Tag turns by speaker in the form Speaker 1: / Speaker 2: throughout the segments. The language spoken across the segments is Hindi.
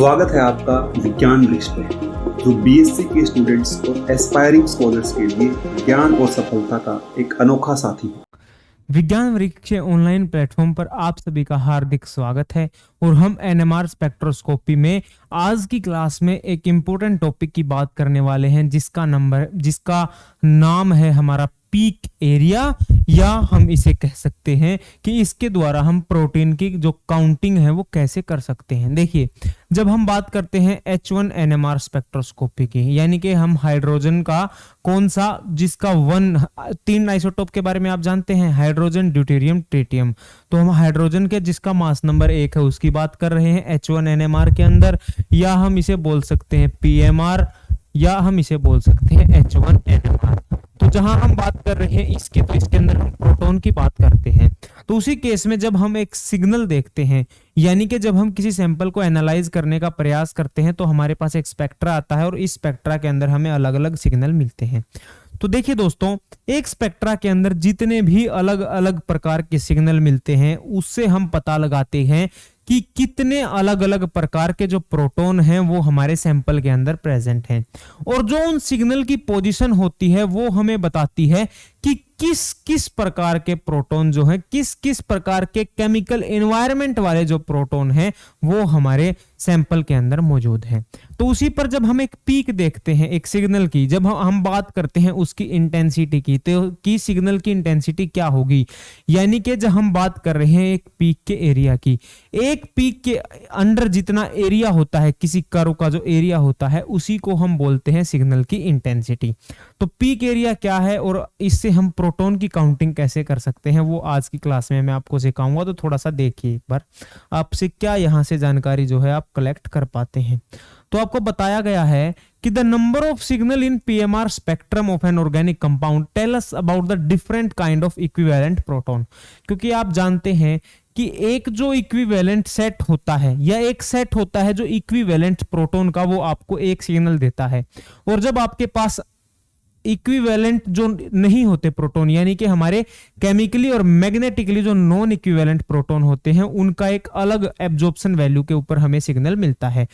Speaker 1: स्वागत है आपका विज्ञान वृक्ष पर, जो बीएससी के स्टूडेंट्स और एस्पायरिंग स्कॉलर्स के लिए ज्ञान और सफलता का एक अनोखा साथी है।
Speaker 2: विज्ञान वृक्ष ऑनलाइन प्लेटफॉर्म पर आप सभी का हार्दिक स्वागत है और हम एनएमआर स्पेक्ट्रोस्कोपी में आज की क्लास में एक इम्पोर्टेंट टॉपिक की बात करने वाले हैं जिसका नाम है हमारा पीक एरिया, या हम इसे कह सकते हैं कि इसके द्वारा हम प्रोटीन की जो काउंटिंग है वो कैसे कर सकते हैं। देखिए, जब हम बात करते हैं H1 NMR स्पेक्ट्रोस्कोपी की, यानी कि हम हाइड्रोजन का कौन सा, जिसका 3 आइसोटोप के बारे में आप जानते हैं, हाइड्रोजन, ड्यूटेरियम, ट्रिटियम। तो हम हाइड्रोजन के जिसका मास नंबर 1 है उसकी बात कर रहे हैं H1 NMR के अंदर, या हम इसे बोल सकते हैं PMR, या हम इसे बोल सकते हैं H1 NMR। तो जहां हम बात कर रहे हैं इसके अंदर हम प्रोटॉन की बात करते हैं। तो उसी केस में जब हम एक सिग्नल देखते हैं, यानी कि जब हम किसी सैंपल को एनालाइज करने का प्रयास करते हैं, तो हमारे पास एक स्पेक्ट्रा आता है और इस स्पेक्ट्रा के अंदर हमें अलग अलग सिग्नल मिलते हैं। तो देखिए दोस्तों, एक स्पेक्ट्रा के अंदर जितने भी अलग अलग प्रकार के सिग्नल मिलते हैं उससे हम पता लगाते हैं कि कितने अलग अलग प्रकार के जो प्रोटॉन हैं वो हमारे सैंपल के अंदर प्रेजेंट हैं, और जो उन सिग्नल की पोजीशन होती है वो हमें बताती है कि किस किस प्रकार के प्रोटॉन जो है, किस किस प्रकार के केमिकल एनवायरनमेंट वाले जो प्रोटॉन हैं वो हमारे सैंपल के अंदर मौजूद हैं। तो उसी पर जब हम एक पीक देखते हैं एक सिग्नल की, जब हम बात करते हैं उसकी इंटेंसिटी की, तो की सिग्नल की इंटेंसिटी क्या होगी, यानी कि जब हम बात कर रहे हैं एक पीक के एरिया की, एक पीक के अंडर जितना एरिया होता है, किसी कर्व का जो एरिया होता है उसी को हम बोलते हैं सिग्नल की इंटेंसिटी। तो पीक एरिया क्या है और इससे हम प्रोटॉन की काउंटिंग कैसे कर सकते हैं वो आज की क्लास में मैं आपको सिखाऊंगा। तो थोड़ा सा देखिए एक बार आपसे क्या यहां से जानकारी जो है आप कलेक्ट कर पाते हैं। तो आपको बताया गया है कि the number of signal in PMR spectrum of an organic compound tell us about the different kind of equivalent proton. क्योंकि आप जानते हैं कि एक जो इक्विवेलेंट सेट होता है या एक सेट होता है जो इक्विवेलेंट प्रोटॉन का, वो आपको एक सिग्नल देता है, और जब आपके पास इक्विवेलेंट जो नहीं होते प्रोटॉन, यानी कि हमारे केमिकली और मैग्नेटिकली जो नॉन इक्विवेलेंट प्रोटॉन होते हैं, उनका एक अलग एब्जॉर्प्शन वैल्यू के ऊपर हमें सिग्नल मिलता है।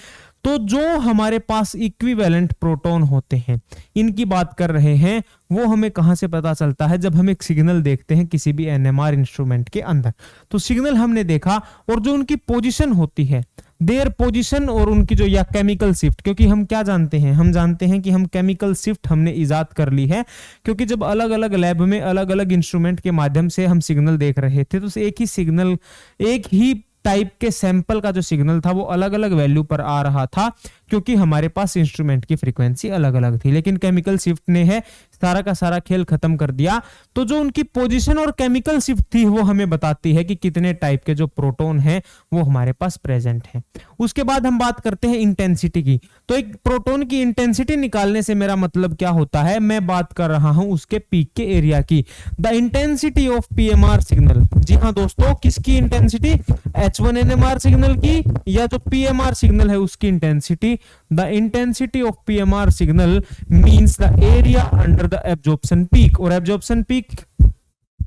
Speaker 2: तो जो हमारे पास इक्विवेलेंट प्रोटॉन होते हैं, इनकी बात कर रहे हैं, वो हमें कहां से पता चलता है, जब हम एक सिग्नल देखते हैं किसी भी एनएमआर इंस्ट्रूमेंट के अंदर। तो सिग्नल हमने देखा और जो उनकी पोजीशन होती है, देयर पोजीशन, और उनकी जो या केमिकल शिफ्ट, क्योंकि हम क्या जानते हैं, हम जानते हैं कि हम केमिकल शिफ्ट हमने इजाद कर ली है, क्योंकि जब अलग अलग लैब में अलग अलग इंस्ट्रूमेंट के माध्यम से हम सिग्नल देख रहे थे, तो एक ही सिग्नल, एक ही टाइप के सैंपल का जो सिग्नल था वो अलग अलग वैल्यू पर आ रहा था, क्योंकि हमारे पास इंस्ट्रूमेंट की फ्रीक्वेंसी अलग अलग थी। लेकिन केमिकल शिफ्ट ने है सारा का सारा खेल खत्म कर दिया। तो जो उनकी पोजीशन और केमिकल शिफ्ट थी वो हमें बताती है कि कितने टाइप के जो प्रोटॉन हैं वो हमारे पास प्रेजेंट हैं। उसके बाद हम बात करते हैं इंटेंसिटी की। तो एक प्रोटॉन की इंटेंसिटी निकालने से मेरा मतलब क्या होता है, मैं बात कर रहा हूं उसके पीक के एरिया की। The intensity of PMR signal, जी हाँ दोस्तों, किसकी इंटेंसिटी, H1 NMR सिग्नल की, या जो पीएमआर सिग्नल है उसकी intensity. The intensity of PMR signal means the area under the absorption peak। और absorption peak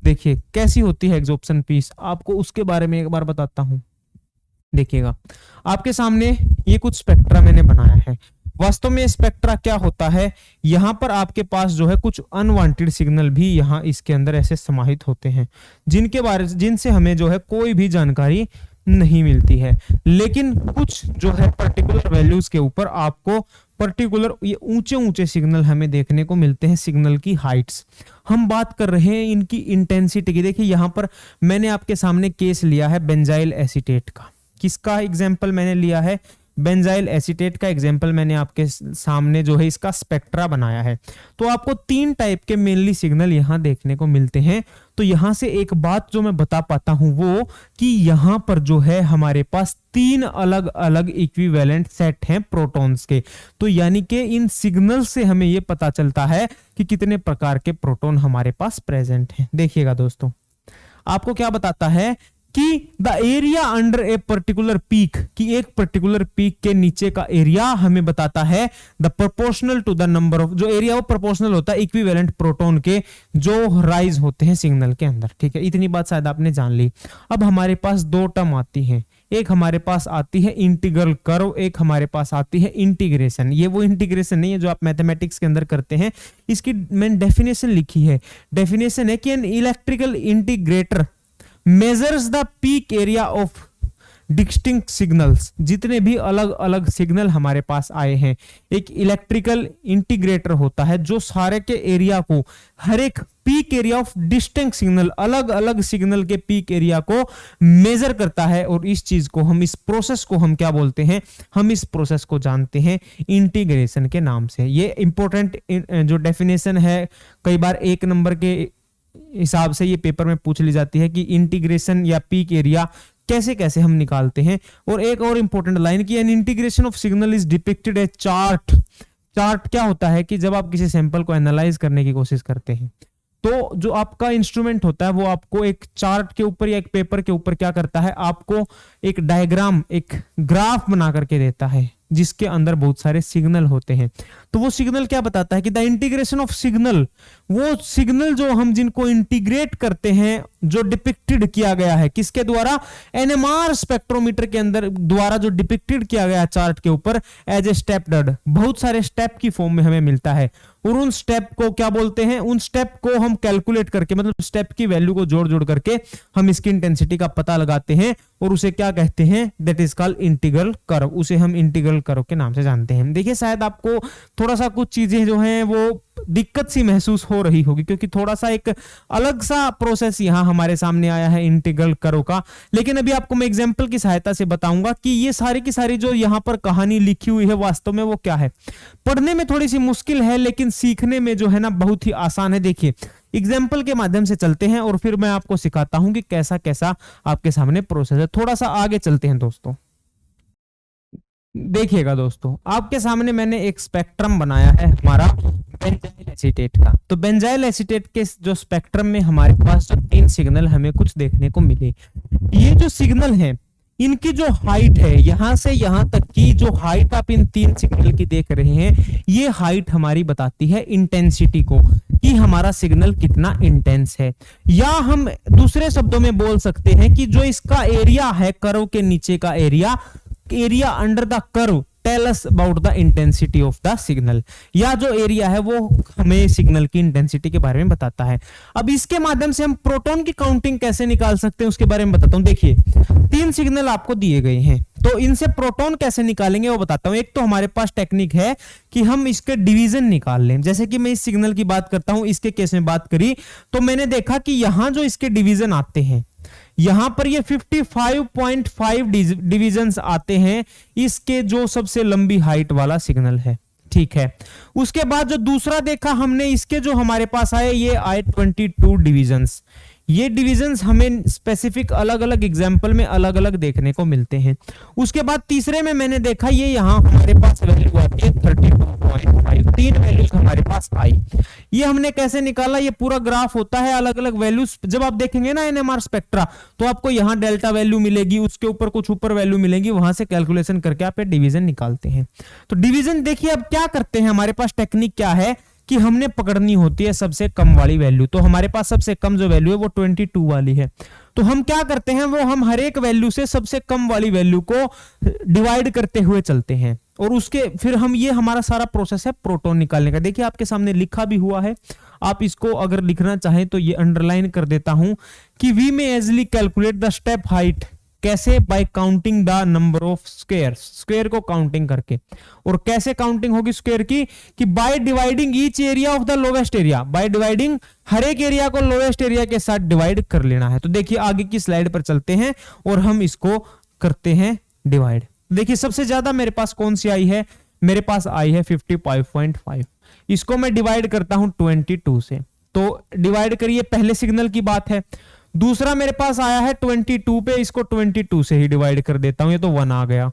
Speaker 2: देखिए कैसी होती है absorption peak, आपको उसके बारे में एक बार बताता हूं। देखिएगा, आपके सामने ये कुछ स्पेक्ट्रा मैंने बनाया है। वास्तव में स्पेक्ट्रा क्या होता है, यहां पर आपके पास जो है कुछ अनवांटेड सिग्नल भी यहां इसके अंदर ऐसे समाहित होते हैं, जिनसे हमें जो है कोई भी जानकारी नहीं मिलती है। लेकिन कुछ जो है पर्टिकुलर वैल्यूज के ऊपर आपको पर्टिकुलर ये ऊंचे ऊंचे सिग्नल हमें देखने को मिलते हैं, सिग्नल की हाइट्स। हम बात कर रहे हैं इनकी इंटेंसिटी की। देखिए यहां पर मैंने आपके सामने केस लिया है बेंजाइल एसीटेट का। किसका एग्जाम्पल मैंने लिया है, बेंजाइल एसीटेट का एग्जाम्पल मैंने आपके सामने जो है इसका स्पेक्ट्रा बनाया है। तो आपको 3 टाइप के मेनली सिग्नल यहां देखने को मिलते हैं। तो यहां से एक बात जो मैं बता पाता हूं वो कि यहां पर जो है हमारे पास 3 अलग अलग इक्विवेलेंट सेट हैं प्रोटॉन्स के। तो यानी कि इन सिग्नल से हमें यह पता चलता है कि कितने प्रकार के प्रोटॉन हमारे पास प्रेजेंट हैं। देखिएगा दोस्तों, आपको क्या बताता है कि the area under a particular peak, कि एक पर्टिकुलर पीक के नीचे का एरिया हमें बताता है the proportional to the number of, जो एरिया वो प्रोपोर्शनल होता है इक्विवेलेंट प्रोटॉन के जो राइज होते हैं सिग्नल के अंदर। ठीक है, इतनी बात शायद आपने जान ली। अब हमारे पास 2 टर्म आती हैं, एक हमारे पास आती है इंटीग्रल कर्व, एक हमारे पास आती है इंटीग्रेशन। ये वो इंटीग्रेशन नहीं है जो आप मैथमेटिक्स के अंदर करते हैं, इसकी मैंने डेफिनेशन लिखी है। डेफिनेशन है कि an electrical integrator measures the peak area of distinct signals. जितने भी अलग अलग सिग्नल हमारे पास आए हैं, एक इलेक्ट्रिकल इंटीग्रेटर होता है जो सारे के एरिया को, हर एक peak area of distinct signal, अलग अलग सिग्नल के पीक एरिया को मेजर करता है। और इस चीज को हम, इस प्रोसेस को हम क्या बोलते हैं, हम इस प्रोसेस को जानते हैं इंटीग्रेशन के नाम से। ये इंपॉर्टेंट जो डेफिनेशन है, कई बार 1 नंबर के हिसाब से ये पेपर में पूछ ली जाती है कि इंटीग्रेशन या पीक एरिया कैसे कैसे हम निकालते हैं। और एक और इंपॉर्टेंट लाइन की, an integration of signal is depicted a chart. Chart क्या होता है कि जब आप किसी सैंपल को एनालाइज करने की कोशिश करते हैं तो जो आपका इंस्ट्रूमेंट होता है वो आपको एक चार्ट के ऊपर या एक पेपर के ऊपर क्या करता है, आपको एक डायग्राम, एक ग्राफ बना करके देता है जिसके अंदर बहुत सारे सिग्नल होते हैं। तो वो सिग्नल क्या बताता है कि द इंटीग्रेशन ऑफ सिग्नल, वो सिग्नल जो हम जिनको इंटीग्रेट करते हैं, जो डिपिक्टेड किया गया है किसके द्वारा, एनएमआर स्पेक्ट्रोमीटर के अंदर द्वारा जो डिपिक्टेड किया गया चार्ट के ऊपर एज ए स्टेप्ड, बहुत सारे स्टेप की फॉर्म में हमें मिलता है। और उन स्टेप को क्या बोलते हैं, उन स्टेप को हम कैलकुलेट करके, मतलब स्टेप की वैल्यू को जोड़ जोड़ करके हम इसकी इंटेंसिटी का पता लगाते हैं और उसे क्या कहते हैं, that is called integral curve. उसे हम इंटीग्रल कर्व के नाम से जानते हैं। देखिए शायद आपको थोड़ा सा कुछ चीजें जो हैं वो दिक्कत सी महसूस हो रही होगी क्योंकि थोड़ा सा एक अलग सा प्रोसेस यहां हमारे सामने आया है इंटीग्रल कर्व का। लेकिन अभी आपको मैं एग्जांपल की सहायता से बताऊंगा कि ये सारी की सारी जो यहां पर कहानी लिखी हुई है वास्तव में वो क्या है। पढ़ने में थोड़ी सी मुश्किल है लेकिन सीखने में जो है ना बहुत ही आसान है। देखिए एग्जाम्पल के माध्यम से चलते हैं और फिर मैं आपको सिखाता हूं कि कैसा कैसा आपके सामने प्रोसेस है। थोड़ा सा आगे चलते हैं दोस्तों। देखिएगा दोस्तों, आपके सामने मैंने एक स्पेक्ट्रम बनाया है हमारा बेंजाइल एसीटेट का। तो बेंजाइल एसीटेट के जो स्पेक्ट्रम में हमारे पास जो 3 सिग्नल हमें कुछ देखने को मिले, ये जो सिग्नल है इनकी जो हाइट है, यहां से यहां तक की जो हाइट आप इन 3 सिग्नल की देख रहे हैं, ये हाइट हमारी बताती है इंटेंसिटी को कि हमारा सिग्नल कितना इंटेंस है। या हम दूसरे शब्दों में बोल सकते हैं कि जो इसका एरिया है, कर्व के नीचे का area, area under the curve tell us about the intensity of the signal, या जो एरिया है वो हमें सिग्नल की इंटेंसिटी के बारे में बताता है। अब इसके माध्यम से हम प्रोटॉन की काउंटिंग कैसे निकाल सकते हैं उसके बारे में बताता हूं। देखिए 3 सिग्नल आपको दिए गए हैं, तो इनसे प्रोटॉन कैसे निकालेंगे वो बताता हूं। एक तो हमारे पास टेक्निक है कि हम इसके डिवीजन निकाल लें। जैसे कि मैं इस सिग्नल की बात करता हूं, इसके केस में बात करी तो मैंने देखा कि यहां जो इसके डिवीजन आते हैं, यहां पर ये 55.5 डिवीजन्स आते हैं इसके जो सबसे लंबी हाइट वाला सिग्नल है। ठीक है, उसके बाद जो दूसरा देखा हमने, इसके जो हमारे पास आए ये आए 22 डिवीजन्स। ये डिवीजन्स हमें स्पेसिफिक अलग अलग एग्जाम्पल में अलग अलग देखने को मिलते हैं। उसके बाद तीसरे में मैंने देखा ये यहाँ हमारे पास वैल्यू आती है 32.5, 3 वैल्यूज हमारे पास आई। ये हमने कैसे निकाला, ये पूरा ग्राफ होता है अलग अलग वैल्यूज। जब आप देखेंगे ना एनएमआर स्पेक्ट्रा तो आपको यहाँ डेल्टा वैल्यू मिलेगी, उसके ऊपर कुछ ऊपर वैल्यू मिलेगी, वहां से कैलकुलेशन करके आप डिवीजन निकालते हैं। तो डिवीजन देखिए अब क्या करते हैं, हमारे पास टेक्निक क्या है कि हमने पकड़नी होती है सबसे कम वाली वैल्यू। तो हमारे पास सबसे कम जो वैल्यू है वो 22 वाली है। तो हम क्या करते हैं, वो हम हर एक वैल्यू से सबसे कम वाली वैल्यू को डिवाइड करते हुए चलते हैं और उसके फिर हम, ये हमारा सारा प्रोसेस है प्रोटॉन निकालने का। देखिए आपके सामने लिखा भी हुआ है, आप इसको अगर लिखना चाहें तो ये अंडरलाइन कर देता हूं कि we may easily calculate the step height. कैसे, by counting the number of square, square को काउंटिंग करके। और कैसे काउंटिंग होगी स्क्वायर की, कि by dividing each area of the lowest area, by dividing हर एक एरिया को लोवेस्ट एरिया के साथ डिवाइड कर लेना है। तो देखिए आगे की स्लाइड पर चलते हैं और हम इसको करते हैं डिवाइड। देखिए सबसे ज्यादा मेरे पास कौन सी आई है, मेरे पास आई है 55.5। इसको मैं डिवाइड करता हूं 22 से। तो डिवाइड करिए, पहले सिग्नल की बात है। दूसरा मेरे पास आया है 22 पे, इसको 22 से ही डिवाइड कर देता हूं, ये तो 1 आ गया।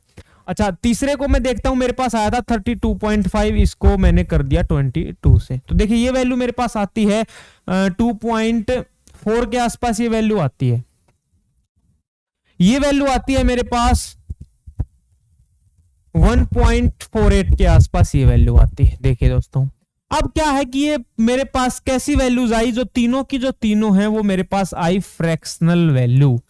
Speaker 2: अच्छा, तीसरे को मैं देखता हूं, मेरे पास आया था 32.5, इसको मैंने कर दिया 22 से। तो देखिए ये वैल्यू मेरे पास आती है 2.4 के आसपास ये वैल्यू आती है। ये वैल्यू आती है मेरे पास 1.48 के आसपास ये वैल्यू आती है। देखिए दोस्तों अब क्या है कि ये मेरे पास कैसी वैल्यूज आई, जो तीनों की जो तीनों हैं वो मेरे पास आई फ्रैक्शनल वैल्यू।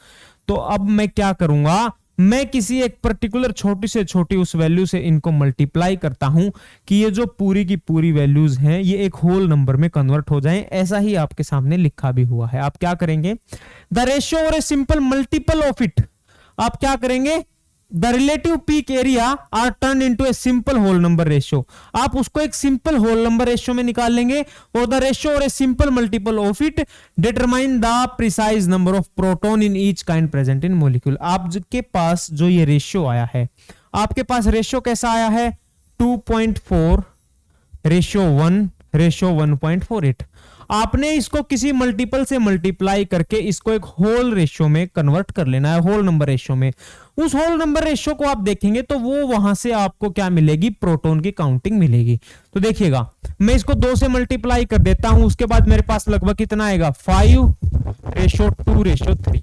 Speaker 2: तो अब मैं क्या करूंगा, मैं किसी एक पर्टिकुलर छोटी से छोटी उस वैल्यू से इनको मल्टीप्लाई करता हूं कि ये जो पूरी की पूरी वैल्यूज हैं ये एक होल नंबर में कन्वर्ट हो जाएं। ऐसा ही आपके सामने लिखा भी हुआ है। आप क्या करेंगे, द रेशियो और a simple multiple of it, आप क्या करेंगे, the relative peak area are turn into a simple whole number ratio, आप उसको एक सिंपल होल नंबर रेशियो में निकाल लेंगे। और द रेशियो और a simple multiple of it determine the precise number of proton in each kind present in molecule. आपके पास जो ये रेशियो आया है, आपके पास रेशियो कैसा आया है, 2.4 रेशियो 1 रेशियो 1.48। आपने इसको किसी मल्टीपल से मल्टीप्लाई करके इसको एक होल रेशियो में कन्वर्ट कर लेना है, होल नंबर रेशियो में। उस होल नंबर रेशियो को आप देखेंगे तो वो वहां से आपको क्या मिलेगी, प्रोटॉन की काउंटिंग मिलेगी। तो देखिएगा, मैं इसको 2 से मल्टीप्लाई कर देता हूं, उसके बाद मेरे पास लगभग कितना आएगा, 5 रेशियो 2 रेशियो 3,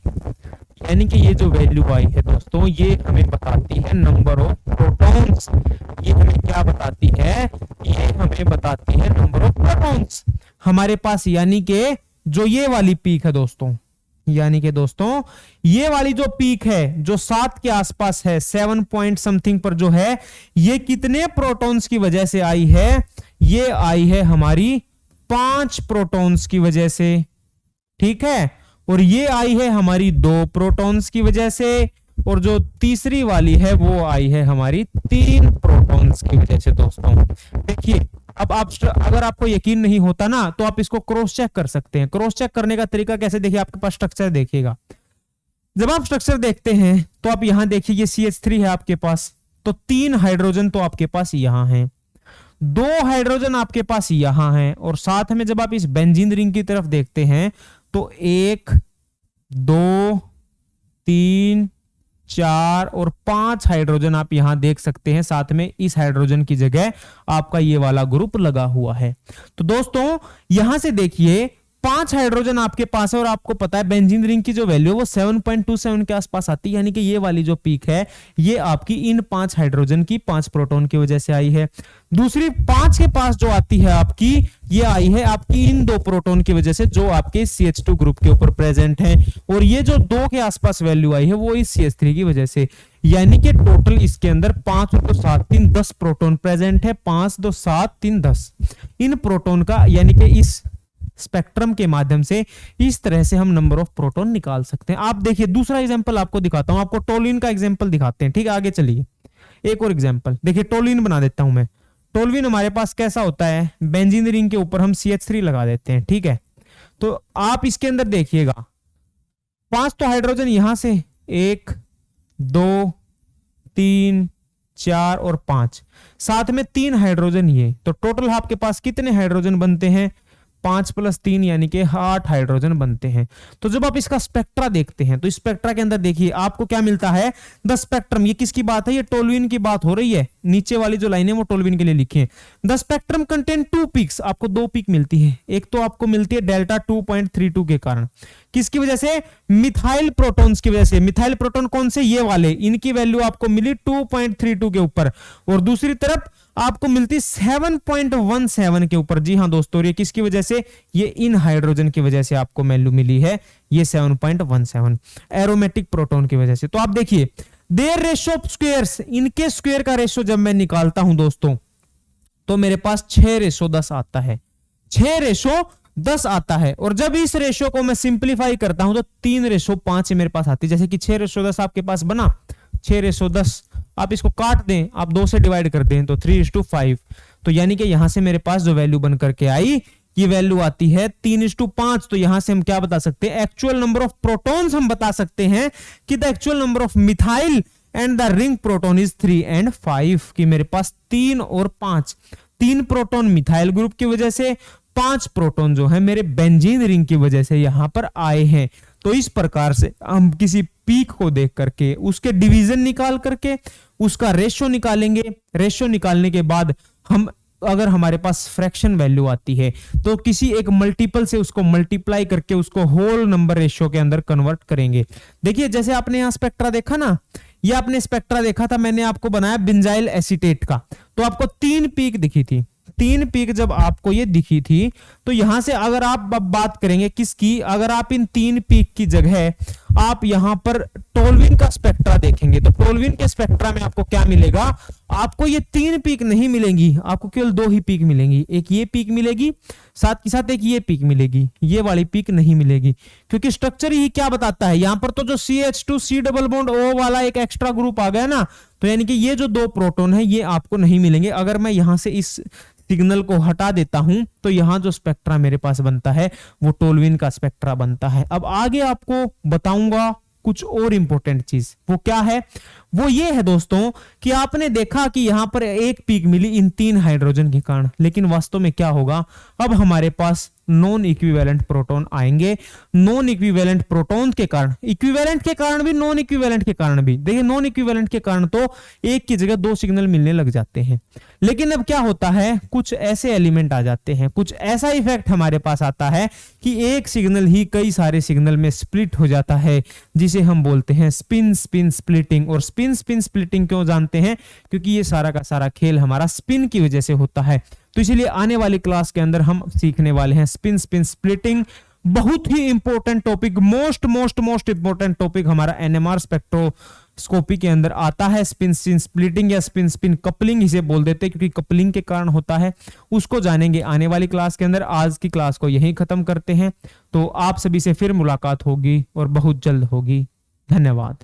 Speaker 2: यानी कि ये जो वैल्यू आई है दोस्तों, ये हमें बताती है नंबर ऑफ प्रोटॉन्स। ये हमें क्या बताती है, ये हमें बताती है नंबर ऑफ प्रोटॉन्स हमारे पास। यानी कि जो ये वाली पीक है दोस्तों, यानी कि दोस्तों ये वाली जो पीक है जो 7 के आसपास है, 7 पॉइंट समथिंग पर जो है, ये कितने प्रोटॉन्स की वजह से आई है, ये आई है हमारी 5 प्रोटॉन्स की वजह से, ठीक है। और ये आई है हमारी 2 प्रोटॉन्स की वजह से, और जो तीसरी वाली है वो आई है हमारी 3 प्रोटॉन्स की वजह से। दोस्तों देखिए, अब आप अगर आपको यकीन नहीं होता ना तो आप इसको क्रॉस चेक कर सकते हैं। क्रॉस चेक करने का तरीका कैसे, देखिए आपके पास स्ट्रक्चर देखिएगा, जब आप स्ट्रक्चर देखते हैं तो आप यहां देखिए ये CH3 है आपके पास, तो 3 हाइड्रोजन तो आपके पास यहां हैं, 2 हाइड्रोजन आपके पास यहां हैं, और साथ में जब आप इस बेंजीन रिंग की तरफ देखते हैं तो 1 2 3 4 और 5 हाइड्रोजन आप यहां देख सकते हैं। साथ में इस हाइड्रोजन की जगह आपका ये वाला ग्रुप लगा हुआ है। तो दोस्तों यहां से देखिए 5 हाइड्रोजन आपके पास है, और आपको पता है बेंजीन रिंग की जो वैल्यू है वो 7.27 के आसपास आती है, यानी कि ये वाली जो पीक है ये आपकी इन 5 हाइड्रोजन की 5 प्रोटॉन की वजह से आई है। दूसरी 5 के पास जो आती है आपकी, ये आई है आपकी इन 2 प्रोटॉन की वजह से जो आपके CH2 ग्रुप के ऊपर प्रेजेंट हैं, और ये जो 2 के आसपास वैल्यू आई है वो इस CH3 की वजह से, यानी कि टोटल इसके अंदर 5 और 2 7 3 10 प्रोटॉन प्रेजेंट है। 5 2 7 3 10 इन प्रोटॉन का, यानी कि इस स्पेक्ट्रम के माध्यम से इस तरह से हम नंबर ऑफ प्रोटॉन निकाल सकते हैं। आप देखिए दूसरा एग्जांपल आपको दिखाता हूं, आपको टोल्यूइन का एग्जांपल दिखाते हैं, ठीक है। आगे चलिए एक और एग्जांपल देखिए, टोल्यूइन बना देता हूं मैं। टोल्यूइन हमारे पास कैसा होता है, बेंजीन रिंग के ऊपर हम CH3 लगा देते हैं, ठीक है। तो आप इसके अंदर देखिएगा 5 तो हाइड्रोजन यहां से 1 2 3 4 और 5, साथ में 3 हाइड्रोजन ये, तो टोटल आपके पास कितने हाइड्रोजन बनते हैं, 5 + 3 यानी कि 8 हाइड्रोजन बनते हैं। तो जब आप इसका स्पेक्ट्रा देखते हैं तो स्पेक्ट्रा के अंदर देखिए आपको क्या मिलता है, द स्पेक्ट्रम, ये किसकी बात है, ये टोल्यूइन की बात हो रही है। नीचे वाली जो लाइन है वो टोल्यूइन के लिए लिखी है। द स्पेक्ट्रम कंटेन 2 पीक्स, आपको 2 पीक मिलती है। एक तो आपको मिलती है डेल्टा 2.32 के कारण, किसकी वजह से, मिथाइल प्रोटॉन्स की वजह से। मिथाइल प्रोटॉन कौन से, ये वाले, इनकी वैल्यू आपको मिली 2.32 के ऊपर, और दूसरी तरफ आपको मिलती 7.17 के ऊपर। जी हां दोस्तों, ये किसकी वजह से, ये इन हाइड्रोजन की वजह से आपको वैल्यू मिली है, ये 7.17 एरोमेटिक प्रोटॉन की वजह से। तो आप देखिए देयर रेशियो ऑफ स्क्वायर्स, इनके स्क्वायर का रेशियो जब मैं निकालता हूं दोस्तों तो मेरे पास 6:10 आता है, 6:10 आता है। और जब इस रेशियो को मैं सिंप्लीफाई करता हूं तो 3:5 मेरे पास आती है। जैसे कि 6:10 आपके पास बना, 6:10 आप इसको काट दें, आप 2 से डिवाइड कर दें तो 3:5, तो यानी कि यहां से मेरे पास जो वैल्यू बन करके आई ये वैल्यू आती है 3:5। तो यहां से हम क्या बता सकते हैं, एक्चुअल नंबर ऑफ प्रोटॉन्स हम बता सकते हैं कि the actual number of methyl and the ring proton is 3 and 5, कि मेरे पास 3 और 5, 3 प्रोटॉन मिथाइल ग्रुप की वजह से, 5 प्रोटॉन जो है मेरे बेंजीन रिंग की वजह से यहां पर आए हैं। तो इस प्रकार से हम किसी पीक को देख करके उसके डिवीजन निकाल करके उसका रेशियो निकालेंगे। रेशियो निकालने के बाद हम, अगर हमारे पास फ्रैक्शन वैल्यू आती है तो किसी एक मल्टीपल से उसको मल्टीप्लाई करके उसको होल नंबर रेशियो के अंदर कन्वर्ट करेंगे। देखिए जैसे आपने यहां स्पेक्ट्रा देखा ना, ये आपने स्पेक्ट्रा देखा था, मैंने आपको बनाया बेंजाइल एसीटेट का, तो आपको 3 पीक दिखी थी। 3 पीक जब आपको ये दिखी थी तो यहां से अगर आप बात करेंगे किसकी, अगर आप इन 3 पीक की जगह आप यहाँ पर टोल्विन का स्पेक्ट्रा देखेंगे तो टोल्विन के स्पेक्ट्रा में आपको क्या मिलेगा, आपको ये 3 पीक नहीं मिलेंगी, आपको केवल 2 ही पीक मिलेंगी। एक ये पीक मिलेगी, साथ के साथ एक ये पीक मिलेगी, ये वाली पीक नहीं मिलेगी, क्योंकि स्ट्रक्चर ही क्या बताता है, यहां पर तो जो CH2 C double bond O वाला एक एक्स्ट्रा ग्रुप आ गया ना, तो यानी कि ये जो 2 प्रोटॉन है ये आपको नहीं मिलेंगे। अगर मैं यहां से इस सिग्नल को हटा देता हूं तो यहां जो स्पेक्ट्रा मेरे पास बनता है वो टोल्विन का स्पेक्ट्रा बनता है। अब आगे आपको बताऊंगा कुछ और इंपॉर्टेंट चीज, वो क्या है, वो ये है दोस्तों कि आपने देखा कि यहां पर एक पीक मिली इन 3 हाइड्रोजन के कारण, लेकिन वास्तव में क्या होगा, अब हमारे पास नॉन इक्विवेलेंट प्रोटॉन आएंगे। नॉन इक्विवेलेंट प्रोटॉन के कारण, इक्विवेलेंट के कारण भी, नॉन इक्विवेलेंट के कारण भी, देखिए नॉन इक्विवेलेंट के कारण तो एक की जगह 2 सिग्नल मिलने लग जाते हैं, लेकिन अब क्या होता है, कुछ ऐसे एलिमेंट आ जाते हैं, कुछ ऐसा इफेक्ट हमारे पास आता है कि एक सिग्नल ही कई सारे सिग्नल में स्प्लिट हो जाता है, जिसे हम बोलते हैं स्पिन स्पिन स्प्लिटिंग। और स्पिन स्पिन स्प्लिटिंग क्यों जानते हैं, क्योंकि ये सारा का सारा खेल हमारा स्पिन की वजह से होता है। तो इसलिए आने वाली क्लास के अंदर हम सीखने वाले हैं स्पिन स्पिन स्प्लिटिंग, बहुत ही important topic, most important topic हमारा एनएमआर स्पेक्ट्रोस्कोपी के अंदर आता है। स्पिन स्पिन स्प्लिटिंग या स्पिन स्पिन कपलिंग इसे बोल देते हैं, क्योंकि कपलिंग के कारण होता है, उसको जानेंगे आने वाली क्लास के अंदर। आज की क्लास को यहीं खत्म करते हैं, तो आप सभी से फिर मुलाकात होगी और बहुत जल्द होगी। धन्यवाद।